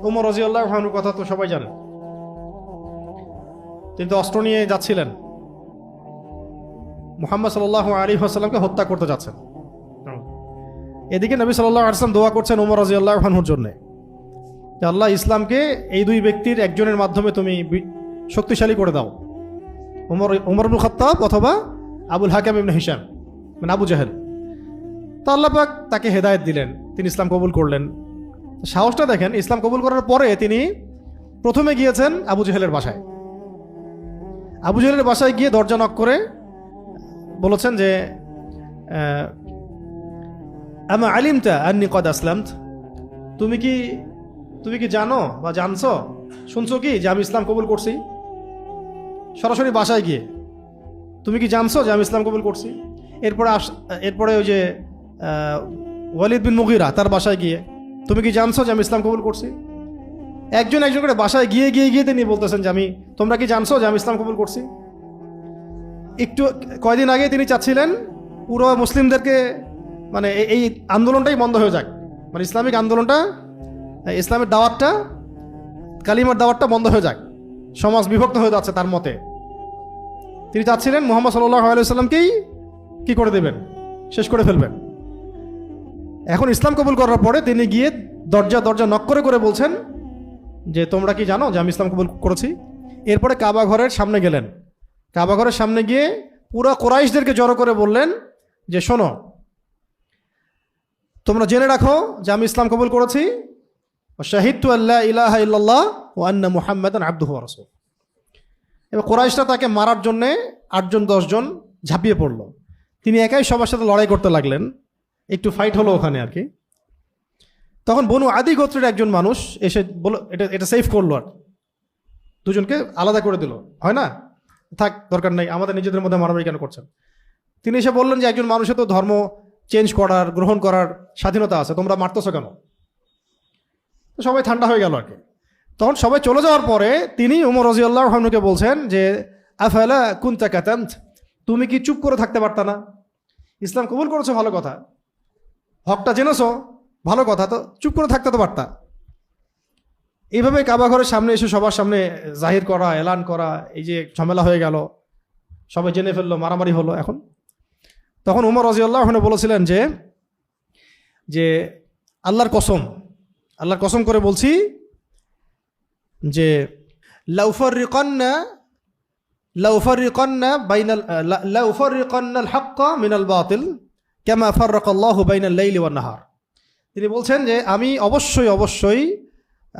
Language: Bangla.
ওমর রাদিয়াল্লাহু আনহুর কথা তো সবাই জানে। তিনি তো অস্ত্র নিয়ে যাচ্ছিলেন, মুহাম্মদ সাল্লাল্লাহু আলাইহি ওয়াসাল্লামকে হত্যা করতে যাচ্ছেন। এদিকে নবী সাল্লাল্লাহু আলাইহি ওয়াসাল্লাম দোয়া করছেন ওমর রাদিয়াল্লাহু আনহুর জন্য, যে আল্লাহ ইসলামকে এই দুই ব্যক্তির একজনের মাধ্যমে তুমি শক্তিশালী করে দাও, ওমর ইবনুল খাত্তাব অথবা আবুল হাকাম ইবনে হিশাম, মানে আবু জাহেল। তো আল্লাহ পাক তাকে হেদায়েত দিলেন, তিনি ইসলাম কবুল করলেন। সাহসটা দেখেন, ইসলাম কবুল করার পরে তিনি প্রথমে গিয়েছেন আবু জাহেলের বাসায়। আবু জাহেলের বাসায় গিয়ে দরজা নক করে বলেছেন যে আমা আলিমতা আন্নী কদ আসলামত, তুমি কি জানো বা জানছো, শুনছো কি যে আমি ইসলাম কবুল করছি? সরাসরি বাসায় গিয়ে তুমি কি জানছো যে আমি ইসলাম কবুল করছি? এরপরে ওই যে ওয়ালিদ বিন মুগিরা, তার বাসায় গিয়ে তুমি কি জানছো যে আমি ইসলাম কবুল করছি? একজন করে বাসায় গিয়ে তিনি বলতেছেন যে তোমরা কি জানছো যে আমি ইসলাম কবুল করছি? একটু কয়দিন আগে তিনি চাচ্ছিলেন পুরো মুসলিমদেরকে, মানে এই আন্দোলনটাই বন্ধ হয়ে যাক, মানে ইসলামিক আন্দোলনটা, ইসলামের দাওয়াতটা, কালিমার দাওয়াতটা বন্ধ হয়ে যাক, সমাজ বিভক্ত হয়ে যাচ্ছে তার মতে। তিনি চাচ্ছিলেন মুহাম্মদ সাল্লাল্লাহু আলাইহি ওয়াসাল্লামকেই কি করে দেবেন, শেষ করে ফেলবেন। এখন ইসলাম কবুল করার পরে তিনি গিয়ে দরজা নক করে বলছেন যে তোমরা কি জানো যে আমি ইসলাম কবুল করেছি? এরপরে কাবা ঘরের সামনে গেলেন, কাবা ঘরের সামনে গিয়ে পুরো কুরাইশদেরকে জড়ো করে বললেন যে শোনো, তোমরা জেনে রাখো যে আমি ইসলাম কবুল করেছি, শাহিদতু আল্লা ইলাহা ইল্লাল্লাহ ওয়া আন্না মুহাম্মাদান আবদুহু ওয়া রাসূলুহু। এবার কুরাইশরা তাকে মারার জন্যে 8-10 জন ঝাঁপিয়ে পড়লো। তিনি একাই সবার সাথে লড়াই করতে লাগলেন, একটু ফাইট হলো ওখানে আর কি। তখন বনু আদি গোত্রের একজন মানুষ এসে বলল, এটা সেফ করলো, আর দুজনকে আলাদা করে দিল, হয় না, থাক দরকার নেই, আমাদের নিজেদের মধ্যে মারামারি কেন করছেন? তিনি এসে বললেন যে একজন মানুষের তো ধর্ম চেঞ্জ করার, গ্রহণ করার স্বাধীনতা আছে, তোমরা মারতেছো কেন? তো সবাই ঠান্ডা হয়ে গেল আর কি। তখন সবাই চলে যাওয়ার পরে তিনি ওমর রাদিয়াল্লাহু আনহুকে বলছেন যে আফালা কুনতা কাতামত, তুমি কি চুপ করে থাকতে পারতা না? ইসলাম কবুল করেছো ভালো কথা, হকটা জেনেছো ভালো কথা, তো চুপ করে থাকতে তো পারতা। এইভাবে কাবা ঘরের সামনে এসে সবার সামনে জাহির করা, এলান করা, এই যে ঝামেলা হয়ে গেল, সবাই জেনে ফেললো, মারামারি হলো। এখন তখন ওমর রাদিয়াল্লাহু আনহু বলেছিলেন যে আল্লাহর কসম করে বলছি যে লাউফাররিকান্না আল হাক্কা মিনাল বাতিল কামা ফাররাকাল্লাহু বাইনাল লাইলি ওয়ান নাহার। তিনি বলছেন যে আমি অবশ্যই